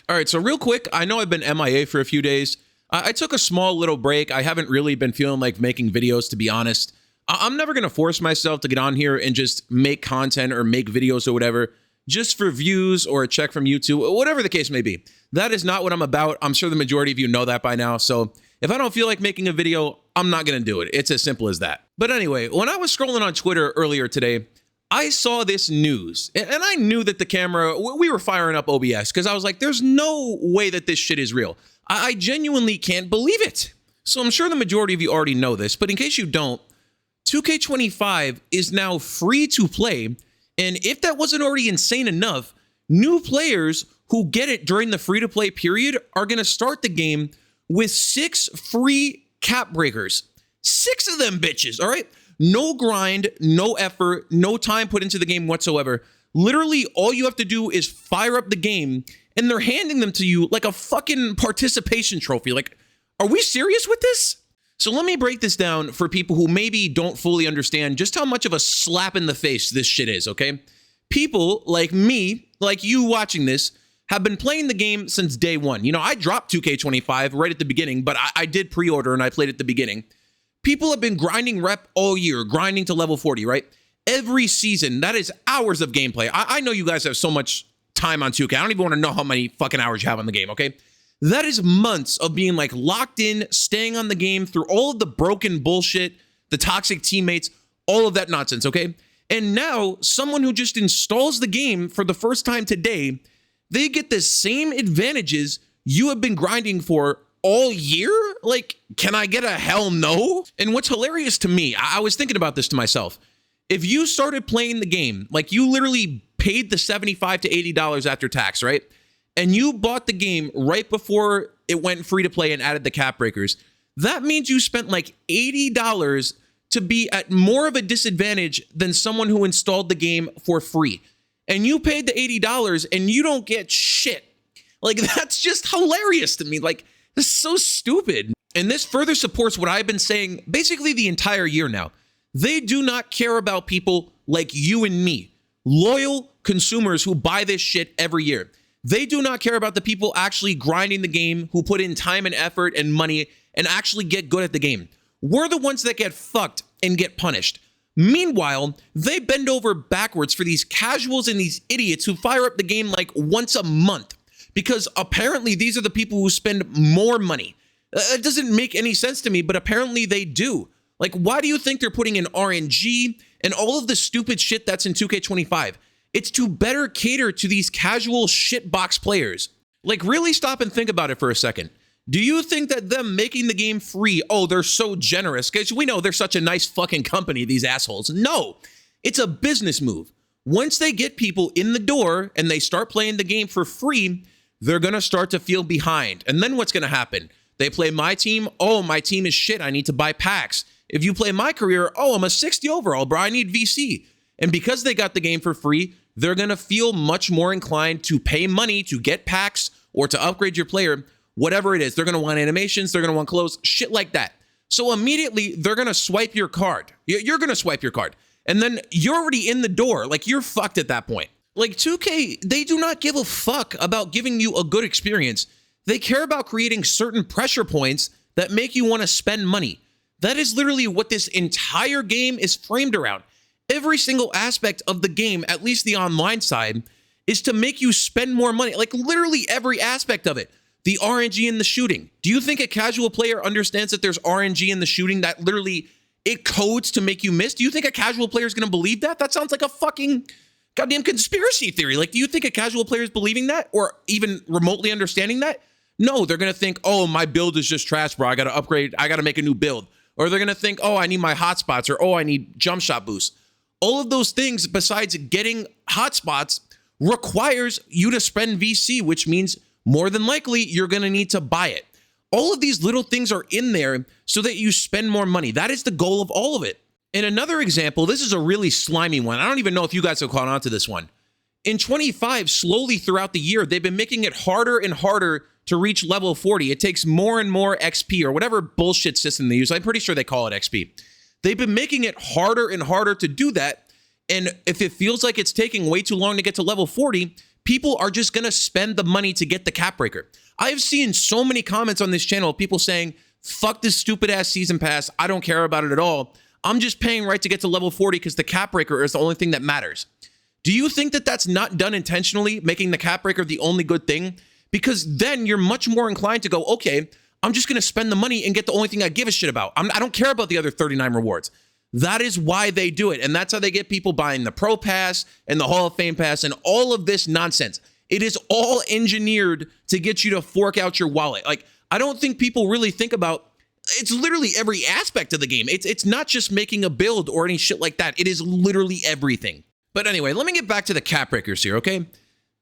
All right, so real quick, I know I've been MIA for a few days. I took a small little break. I haven't really been feeling like making videos, to be honest. I'm never going to force myself to get on here and just make content or make videos or whatever, just for views or a check from YouTube, whatever the case may be. That is not what I'm about. I'm sure the majority of you know that by now. So if I don't feel like making a video, I'm not going to do it. It's as simple as that. But anyway, when I was scrolling on Twitter earlier today, I saw this news and I knew that the camera, we were firing up OBS because I was like, there's no way that this shit is real. I genuinely can't believe it. So I'm sure the majority of you already know this, but in case you don't, 2K25 is now free to play. And if that wasn't already insane enough, new players who get it during the free to play period are going to start the game with 6 free cap breakers. 6 of them bitches, all right? No grind, no effort, no time put into the game whatsoever. Literally, all you have to do is fire up the game, and they're handing them to you like a fucking participation trophy. Like, are we serious with this? So let me break this down for people who maybe don't fully understand just how much of a slap in the face this shit is, okay? People like me, like you watching this, have been playing the game since day one. You know, I dropped 2K25 right at the beginning, but I did pre-order and I played at the beginning. People have been grinding rep all year, grinding to level 40, right? Every season, that is hours of gameplay. I know you guys have so much time on 2K. I don't even want to know how many fucking hours you have on the game, okay? That is months of being like locked in, staying on the game through all of the broken bullshit, the toxic teammates, all of that nonsense, okay? And now someone who just installs the game for the first time today, they get the same advantages you have been grinding for all year? Like, can I get a hell no? And what's hilarious to me, I was thinking about this to myself. If you started playing the game, like you literally paid the $75 to $80 after tax, right? And you bought the game right before it went free to play and added the cap breakers, that means you spent like $80 to be at more of a disadvantage than someone who installed the game for free. And you paid the $80 and you don't get shit. Like, that's just hilarious to me. Like, this is so stupid. And this further supports what I've been saying basically the entire year now. They do not care about people like you and me, loyal consumers who buy this shit every year. They do not care about the people actually grinding the game, who put in time and effort and money and actually get good at the game. We're the ones that get fucked and get punished. Meanwhile, they bend over backwards for these casuals and these idiots who fire up the game like once a month, because apparently these are the people who spend more money. It doesn't make any sense to me, but apparently they do. Like, why do you think they're putting in RNG and all of the stupid shit that's in 2K25? It's to better cater to these casual shitbox players. Like, really stop and think about it for a second. Do you think that them making the game free, oh, they're so generous, because we know they're such a nice fucking company, these assholes? No, it's a business move. Once they get people in the door and they start playing the game for free, they're going to start to feel behind. And then what's going to happen? They play my team. Oh, my team is shit. I need to buy packs. If you play my career, oh, I'm a 60 overall, bro. I need VC. And because they got the game for free, they're going to feel much more inclined to pay money to get packs or to upgrade your player, whatever it is. They're going to want animations. They're going to want clothes, shit like that. So immediately they're going to swipe your card. You're going to swipe your card. And then you're already in the door. Like, you're fucked at that point. Like, 2K, they do not give a fuck about giving you a good experience. They care about creating certain pressure points that make you want to spend money. That is literally what this entire game is framed around. Every single aspect of the game, at least the online side, is to make you spend more money. Like, literally every aspect of it. The RNG in the shooting. Do you think a casual player understands that there's RNG in the shooting that literally it codes to make you miss? Do you think a casual player is going to believe that? That sounds like a fucking goddamn conspiracy theory. Like, do you think a casual player is believing that or even remotely understanding that? No, they're going to think, oh, my build is just trash, bro. I got to upgrade. I got to make a new build. Or they're going to think, oh, I need my hotspots, or oh, I need jump shot boosts. All of those things, besides getting hotspots, requires you to spend VC, which means more than likely you're going to need to buy it. All of these little things are in there so that you spend more money. That is the goal of all of it. And another example, this is a really slimy one. I don't even know if you guys have caught on to this one. In 25, slowly throughout the year, they've been making it harder and harder to reach level 40. It takes more and more XP or whatever bullshit system they use. I'm pretty sure they call it XP. They've been making it harder and harder to do that. And if it feels like it's taking way too long to get to level 40, people are just gonna spend the money to get the cap breaker. I've seen so many comments on this channel of people saying, fuck this stupid ass season pass. I don't care about it at all. I'm just paying right to get to level 40 because the cap breaker is the only thing that matters. Do you think that that's not done intentionally, making the cap breaker the only good thing? Because then you're much more inclined to go, okay, I'm just going to spend the money and get the only thing I give a shit about. I don't care about the other 39 rewards. That is why they do it. And that's how they get people buying the Pro Pass and the Hall of Fame Pass and all of this nonsense. It is all engineered to get you to fork out your wallet. Like, I don't think people really think about, it's literally every aspect of the game. It's not just making a build or any shit like that. It is literally everything. But anyway, let me get back to the cap breakers here, okay?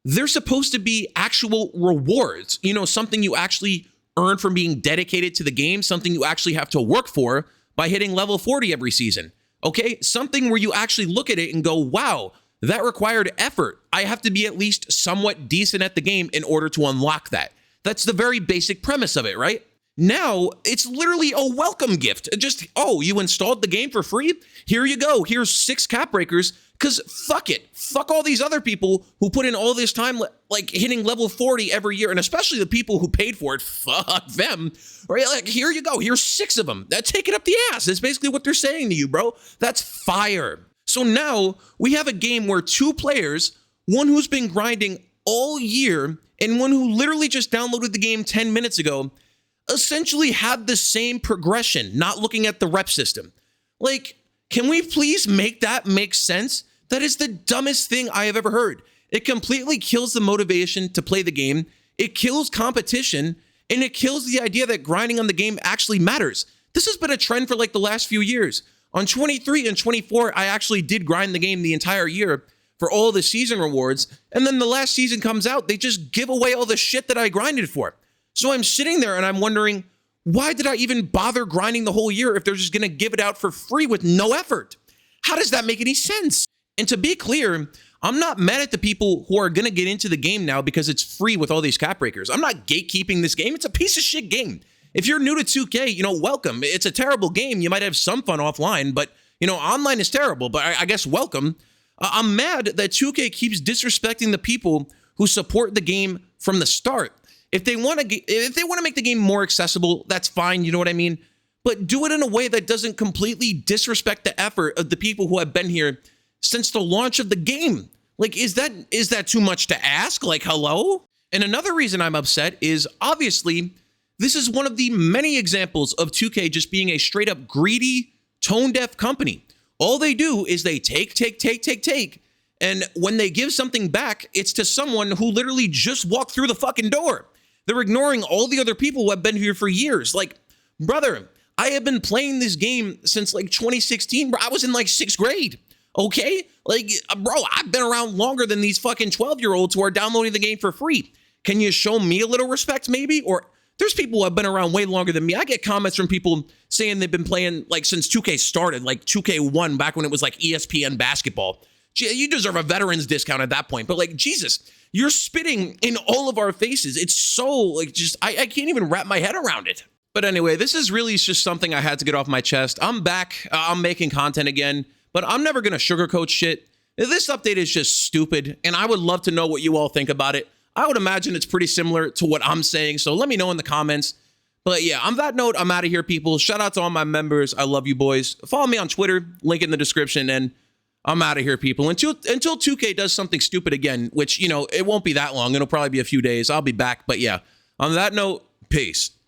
They're supposed to be actual rewards, you know, something you actually earn from being dedicated to the game, something you actually have to work for by hitting level 40 every season, okay? Something where you actually look at it and go, wow, that required effort. I have to be at least somewhat decent at the game in order to unlock that. That's the very basic premise of it, right? Now, it's literally a welcome gift. Just, oh, you installed the game for free? Here you go. Here's 6 cap breakers. Because fuck it. Fuck all these other people who put in all this time, like hitting level 40 every year. And especially the people who paid for it. Fuck them. Right? Like, here you go. Here's 6 of them. Take it up the ass. That's basically what they're saying to you, bro. That's fire. So now we have a game where 2 players, one who's been grinding all year and one who literally just downloaded the game 10 minutes ago, essentially have the same progression, not looking at the rep system. Like, can we please make that make sense? That is the dumbest thing I have ever heard. It completely kills the motivation to play the game. It kills competition, and it kills the idea that grinding on the game actually matters. This has been a trend for like the last few years. On 23 and 24, I actually did grind the game the entire year for all the season rewards, and then the last season comes out, they just give away all the shit that I grinded for. So I'm sitting there and I'm wondering, why did I even bother grinding the whole year if they're just gonna give it out for free with no effort? How does that make any sense? And to be clear, I'm not mad at the people who are gonna get into the game now because it's free with all these cap breakers. I'm not gatekeeping this game. It's a piece of shit game. If you're new to 2K, you know, welcome. It's a terrible game. You might have some fun offline, but you know, online is terrible, but I guess welcome. I'm mad that 2K keeps disrespecting the people who support the game from the start. If they want to make the game more accessible, that's fine, you know what I mean? But do it in a way that doesn't completely disrespect the effort of the people who have been here since the launch of the game. Like, is that too much to ask? Like, hello? And another reason I'm upset is, obviously, this is one of the many examples of 2K just being a straight up greedy, tone-deaf company. All they do is they take, and when they give something back, it's to someone who literally just walked through the fucking door. They're ignoring all the other people who have been here for years. Like, brother, I have been playing this game since like 2016. Bro, I was in like 6th grade, okay? Like, bro, I've been around longer than these fucking 12-year-olds who are downloading the game for free. Can you show me a little respect, maybe? Or there's people who have been around way longer than me. I get comments from people saying they've been playing like since 2K started, like 2K1 back when it was like ESPN basketball. You deserve a veteran's discount at that point. But like, Jesus, you're spitting in all of our faces. It's so like, just, I can't even wrap my head around it. But anyway, this is really just something I had to get off my chest. I'm back. I'm making content again, but I'm never going to sugarcoat shit. This update is just stupid, and I would love to know what you all think about it. I would imagine it's pretty similar to what I'm saying, so let me know in the comments. But yeah, on that note, I'm out of here, people. Shout out to all my members. I love you boys. Follow me on Twitter, link in the description, and I'm out of here, people. Until 2K does something stupid again, which, you know, it won't be that long. It'll probably be a few days. I'll be back. But yeah, on that note, peace.